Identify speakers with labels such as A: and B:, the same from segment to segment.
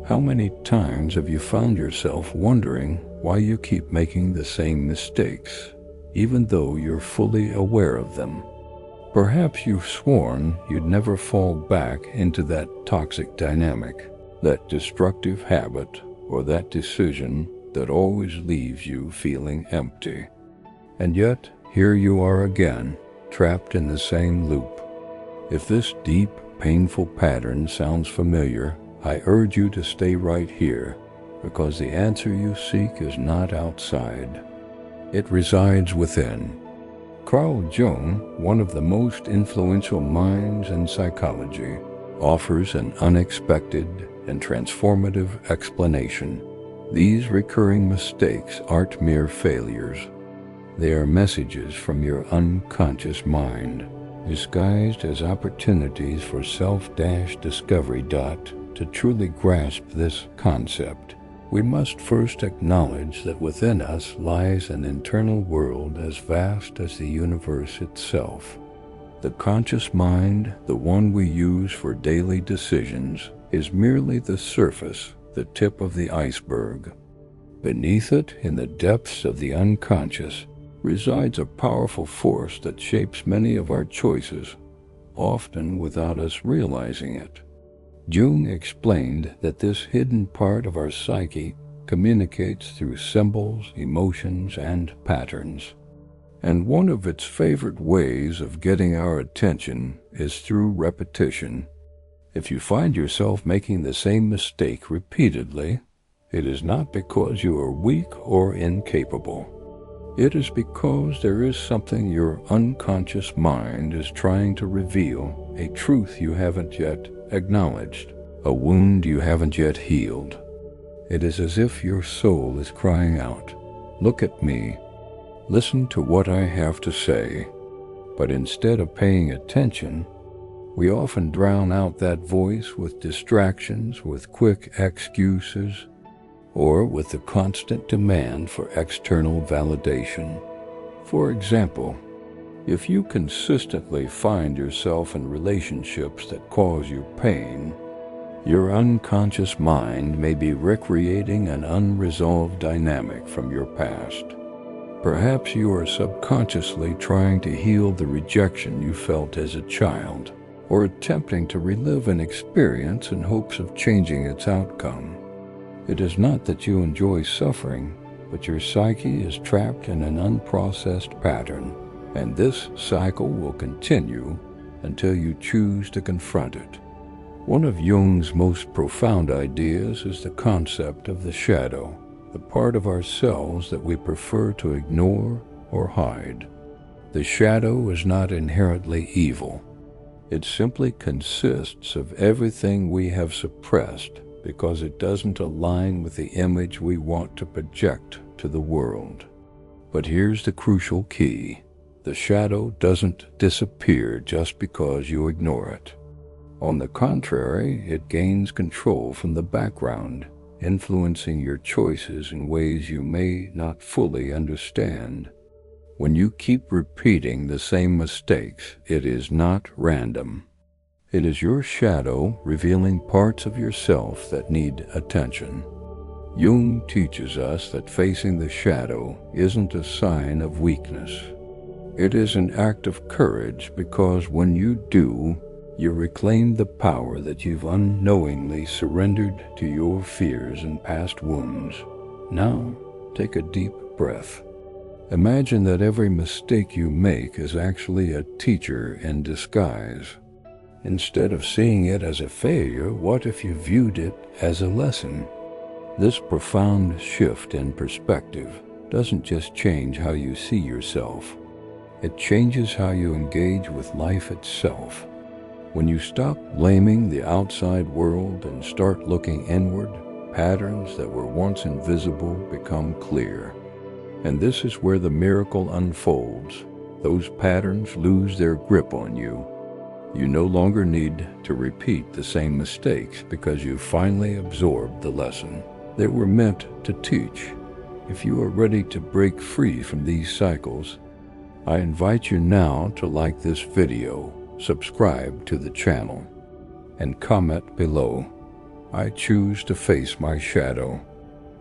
A: How many times have you found yourself wondering why you keep making the same mistakes, even though you're fully aware of them? Perhaps you've sworn you'd never fall back into that toxic dynamic, that destructive habit, or that decision that always leaves you feeling empty. And yet, here you are again, trapped in the same loop. If this deep, painful pattern sounds familiar, I urge you to stay right here, because the answer you seek is not outside. It resides within. Carl Jung, one of the most influential minds in psychology, offers an unexpected and transformative explanation. These recurring mistakes aren't mere failures. They are messages from your unconscious mind, disguised as opportunities for self-discovery. To truly grasp this concept, we must first acknowledge that within us lies an internal world as vast as the universe itself. The conscious mind, the one we use for daily decisions, is merely the surface, the tip of the iceberg. Beneath it, in the depths of the unconscious, resides a powerful force that shapes many of our choices, often without us realizing it. Jung explained that this hidden part of our psyche communicates through symbols, emotions, and patterns. And one of its favorite ways of getting our attention is through repetition. If you find yourself making the same mistake repeatedly, it is not because you are weak or incapable. It is because there is something your unconscious mind is trying to reveal, a truth you haven't yet acknowledged, a wound you haven't yet healed. It is as if your soul is crying out, "Look at me. Listen to what I have to say." But instead of paying attention, we often drown out that voice with distractions, with quick excuses, or with the constant demand for external validation. For example, if you consistently find yourself in relationships that cause you pain, your unconscious mind may be recreating an unresolved dynamic from your past. Perhaps you are subconsciously trying to heal the rejection you felt as a child, or attempting to relive an experience in hopes of changing its outcome. It is not that you enjoy suffering, but your psyche is trapped in an unprocessed pattern, and this cycle will continue until you choose to confront it. One of Jung's most profound ideas is the concept of the shadow, the part of ourselves that we prefer to ignore or hide. The shadow is not inherently evil. It simply consists of everything we have suppressed because it doesn't align with the image we want to project to the world. But here's the crucial key. The shadow doesn't disappear just because you ignore it. On the contrary, it gains control from the background, influencing your choices in ways you may not fully understand. When you keep repeating the same mistakes, it is not random. It is your shadow revealing parts of yourself that need attention. Jung teaches us that facing the shadow isn't a sign of weakness. It is an act of courage, because when you do, you reclaim the power that you've unknowingly surrendered to your fears and past wounds. Now, take a deep breath. Imagine that every mistake you make is actually a teacher in disguise. Instead of seeing it as a failure, what if you viewed it as a lesson? This profound shift in perspective doesn't just change how you see yourself. It changes how you engage with life itself. When you stop blaming the outside world and start looking inward, patterns that were once invisible become clear. And this is where the miracle unfolds. Those patterns lose their grip on you. You no longer need to repeat the same mistakes because you finally absorbed the lesson they were meant to teach. If you are ready to break free from these cycles, I invite you now to like this video, subscribe to the channel, and comment below. I choose to face my shadow.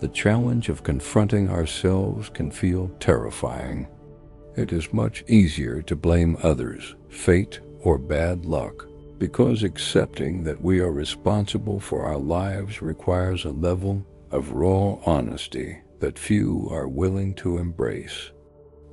A: The challenge of confronting ourselves can feel terrifying. It is much easier to blame others, fate, or bad luck, because accepting that we are responsible for our lives requires a level of raw honesty that few are willing to embrace.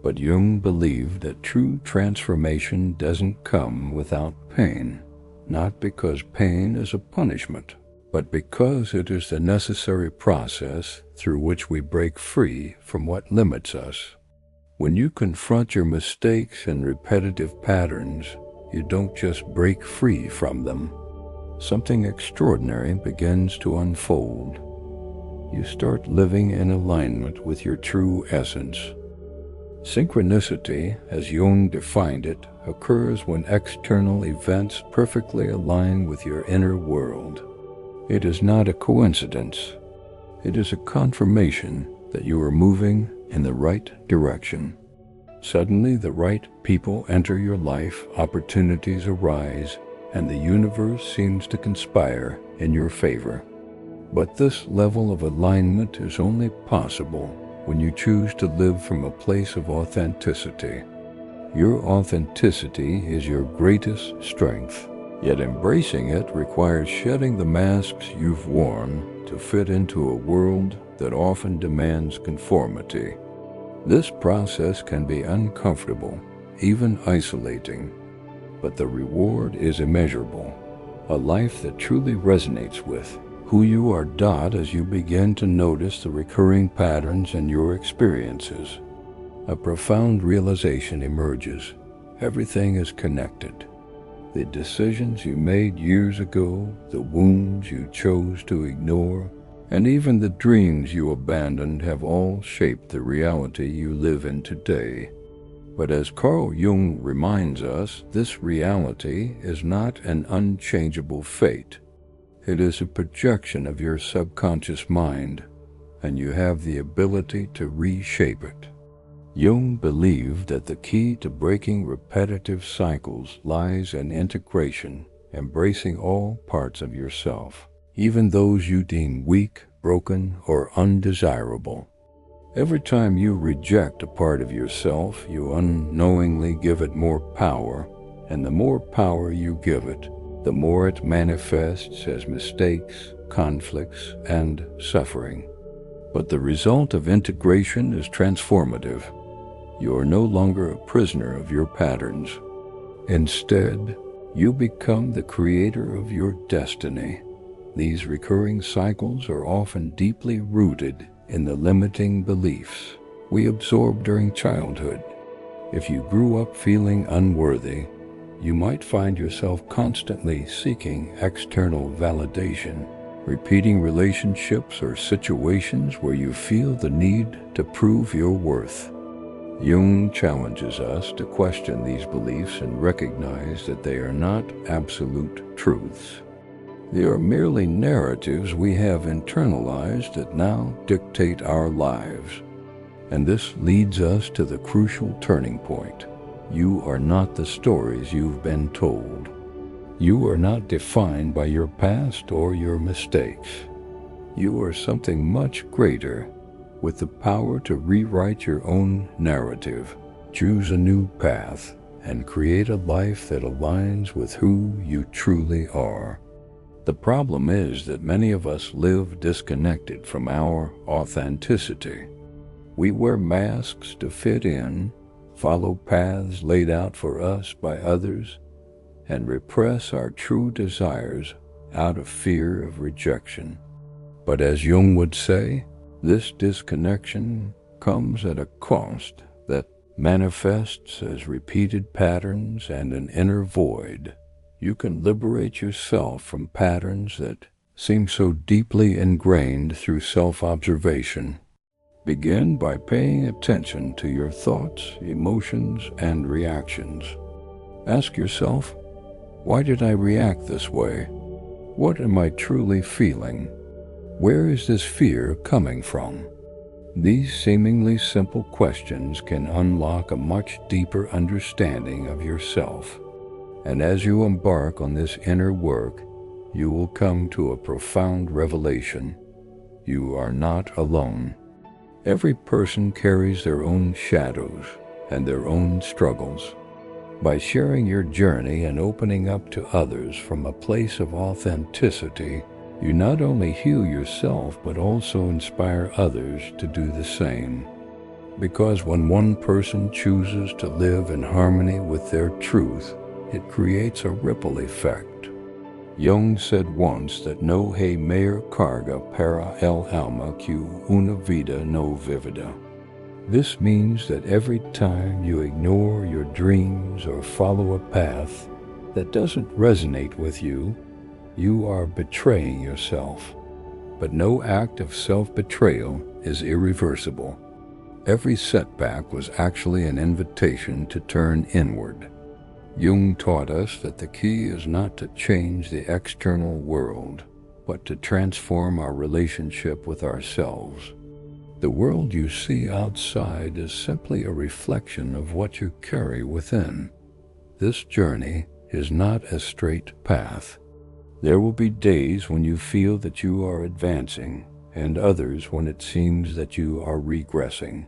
A: But Jung believed that true transformation doesn't come without pain, not because pain is a punishment, but because it is the necessary process through which we break free from what limits us. When you confront your mistakes and repetitive patterns, you don't just break free from them. Something extraordinary begins to unfold. You start living in alignment with your true essence. Synchronicity, as Jung defined it, occurs when external events perfectly align with your inner world. It is not a coincidence. It is a confirmation that you are moving in the right direction. Suddenly, the right people enter your life, opportunities arise, and the universe seems to conspire in your favor. But this level of alignment is only possible when you choose to live from a place of authenticity. Your authenticity is your greatest strength, yet embracing it requires shedding the masks you've worn to fit into a world that often demands conformity. This process can be uncomfortable, even isolating, but the reward is immeasurable. A life that truly resonates with who you are as you begin to notice the recurring patterns in your experiences. A profound realization emerges. Everything is connected. The decisions you made years ago, the wounds you chose to ignore, and even the dreams you abandoned have all shaped the reality you live in today. But as Carl Jung reminds us, this reality is not an unchangeable fate. It is a projection of your subconscious mind, and you have the ability to reshape it. Jung believed that the key to breaking repetitive cycles lies in integration, embracing all parts of yourself, even those you deem weak, broken, or undesirable. Every time you reject a part of yourself, you unknowingly give it more power, and the more power you give it, the more it manifests as mistakes, conflicts, and suffering. But the result of integration is transformative. You are no longer a prisoner of your patterns. Instead, you become the creator of your destiny. These recurring cycles are often deeply rooted in the limiting beliefs we absorb during childhood. If you grew up feeling unworthy, you might find yourself constantly seeking external validation, repeating relationships or situations where you feel the need to prove your worth. Jung challenges us to question these beliefs and recognize that they are not absolute truths. They are merely narratives we have internalized that now dictate our lives. And this leads us to the crucial turning point. You are not the stories you've been told. You are not defined by your past or your mistakes. You are something much greater, with the power to rewrite your own narrative, choose a new path, and create a life that aligns with who you truly are. The problem is that many of us live disconnected from our authenticity. We wear masks to fit in, follow paths laid out for us by others, and repress our true desires out of fear of rejection. But as Jung would say, this disconnection comes at a cost that manifests as repeated patterns and an inner void. You can liberate yourself from patterns that seem so deeply ingrained through self-observation. Begin by paying attention to your thoughts, emotions, and reactions. Ask yourself, why did I react this way? What am I truly feeling? Where is this fear coming from? These seemingly simple questions can unlock a much deeper understanding of yourself. And as you embark on this inner work, you will come to a profound revelation. You are not alone. Every person carries their own shadows and their own struggles. By sharing your journey and opening up to others from a place of authenticity, you not only heal yourself but also inspire others to do the same. Because when one person chooses to live in harmony with their truth, it creates a ripple effect. Jung said once that no hay mayor carga para el alma que una vida no vivida. This means that every time you ignore your dreams or follow a path that doesn't resonate with you, you are betraying yourself. But no act of self-betrayal is irreversible. Every setback was actually an invitation to turn inward. Jung taught us that the key is not to change the external world, but to transform our relationship with ourselves. The world you see outside is simply a reflection of what you carry within. This journey is not a straight path. There will be days when you feel that you are advancing, and others when it seems that you are regressing.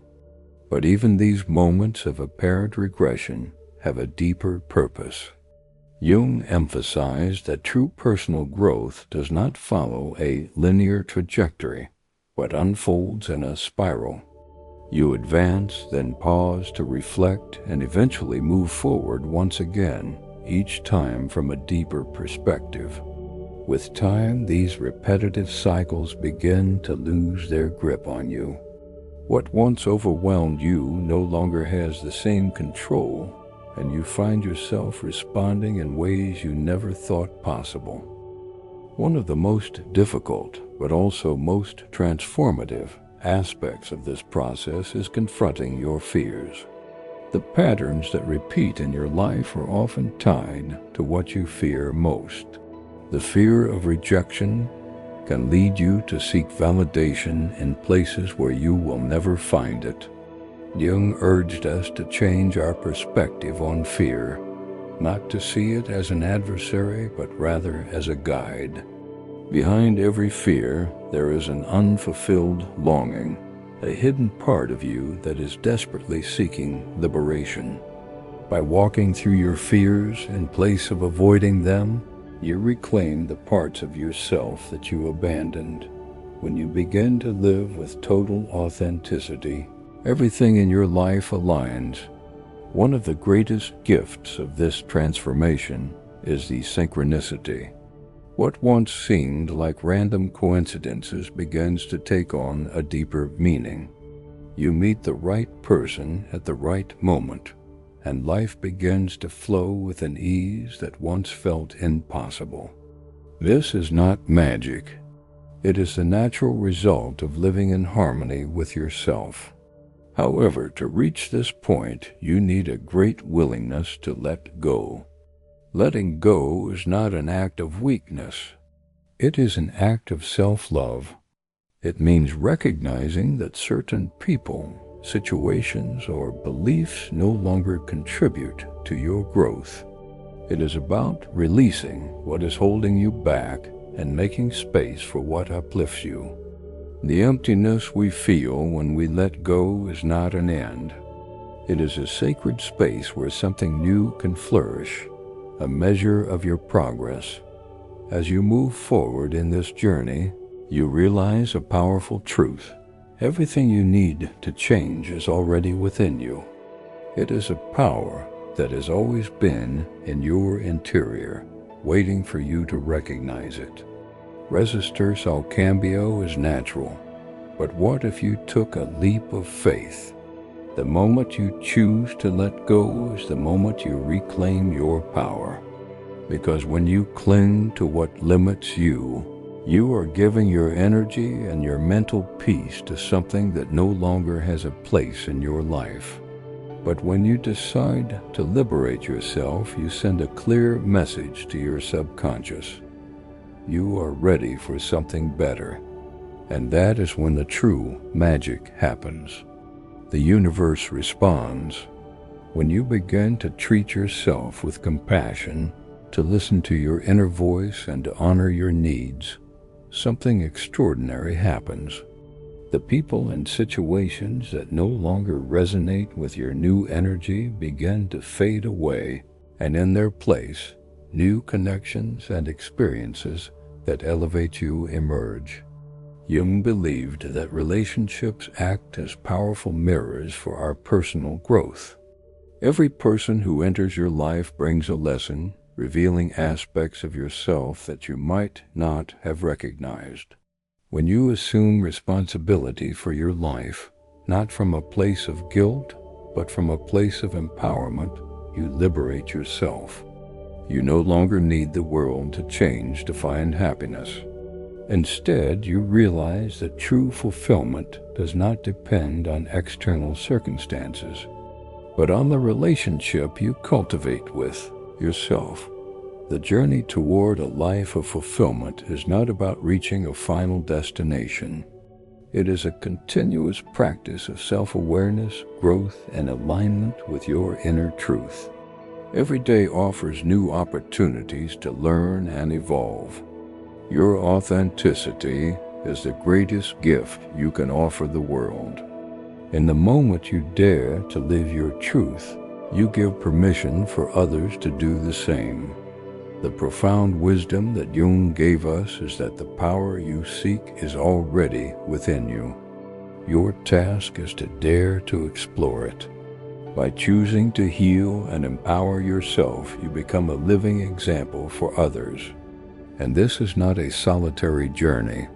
A: But even these moments of apparent regression have a deeper purpose. Jung emphasized that true personal growth does not follow a linear trajectory, but unfolds in a spiral. You advance, then pause to reflect, and eventually move forward once again, each time from a deeper perspective. With time, these repetitive cycles begin to lose their grip on you. What once overwhelmed you no longer has the same control, and you find yourself responding in ways you never thought possible. One of the most difficult, but also most transformative aspects of this process is confronting your fears. The patterns that repeat in your life are often tied to what you fear most. The fear of rejection can lead you to seek validation in places where you will never find it. Jung urged us to change our perspective on fear, not to see it as an adversary, but rather as a guide. Behind every fear, there is an unfulfilled longing, a hidden part of you that is desperately seeking liberation. By walking through your fears in place of avoiding them, you reclaim the parts of yourself that you abandoned. When you begin to live with total authenticity, everything in your life aligns. One of the greatest gifts of this transformation is the synchronicity. What once seemed like random coincidences begins to take on a deeper meaning. You meet the right person at the right moment, and life begins to flow with an ease that once felt impossible. This is not magic. It is the natural result of living in harmony with yourself. However, to reach this point, you need a great willingness to let go. Letting go is not an act of weakness. It is an act of self-love. It means recognizing that certain people, situations, or beliefs no longer contribute to your growth. It is about releasing what is holding you back and making space for what uplifts you. The emptiness we feel when we let go is not an end. It is a sacred space where something new can flourish, a measure of your progress. As you move forward in this journey, you realize a powerful truth. Everything you need to change is already within you. It is a power that has always been in your interior, waiting for you to recognize it. Resistor al cambio is natural, but what if you took a leap of faith? The moment you choose to let go is the moment you reclaim your power. Because when you cling to what limits you, you are giving your energy and your mental peace to something that no longer has a place in your life. But when you decide to liberate yourself, you send a clear message to your subconscious. You are ready for something better. And that is when the true magic happens. The universe responds. When you begin to treat yourself with compassion, to listen to your inner voice and to honor your needs, something extraordinary happens. The people and situations that no longer resonate with your new energy begin to fade away, and in their place, new connections and experiences that elevate you emerge. Jung believed that relationships act as powerful mirrors for our personal growth. Every person who enters your life brings a lesson, revealing aspects of yourself that you might not have recognized. When you assume responsibility for your life, not from a place of guilt, but from a place of empowerment, you liberate yourself. You no longer need the world to change to find happiness. Instead, you realize that true fulfillment does not depend on external circumstances, but on the relationship you cultivate with yourself. The journey toward a life of fulfillment is not about reaching a final destination. It is a continuous practice of self-awareness, growth, and alignment with your inner truth. Every day offers new opportunities to learn and evolve. Your authenticity is the greatest gift you can offer the world. In the moment you dare to live your truth, you give permission for others to do the same. The profound wisdom that Jung gave us is that the power you seek is already within you. Your task is to dare to explore it. By choosing to heal and empower yourself, you become a living example for others. And this is not a solitary journey.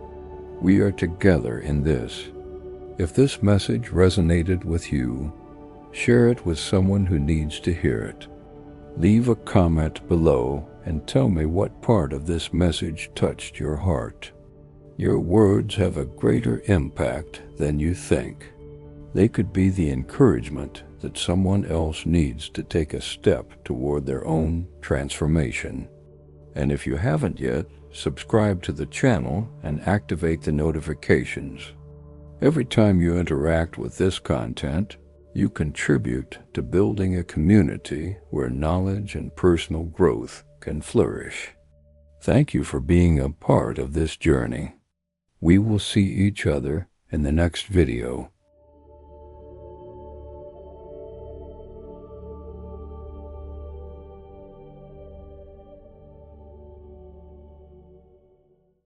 A: We are together in this. If this message resonated with you, share it with someone who needs to hear it. Leave a comment below and tell me what part of this message touched your heart. Your words have a greater impact than you think. They could be the encouragement that someone else needs to take a step toward their own transformation. And if you haven't yet, subscribe to the channel and activate the notifications. Every time you interact with this content, you contribute to building a community where knowledge and personal growth can flourish. Thank you for being a part of this journey. We will see each other in the next video.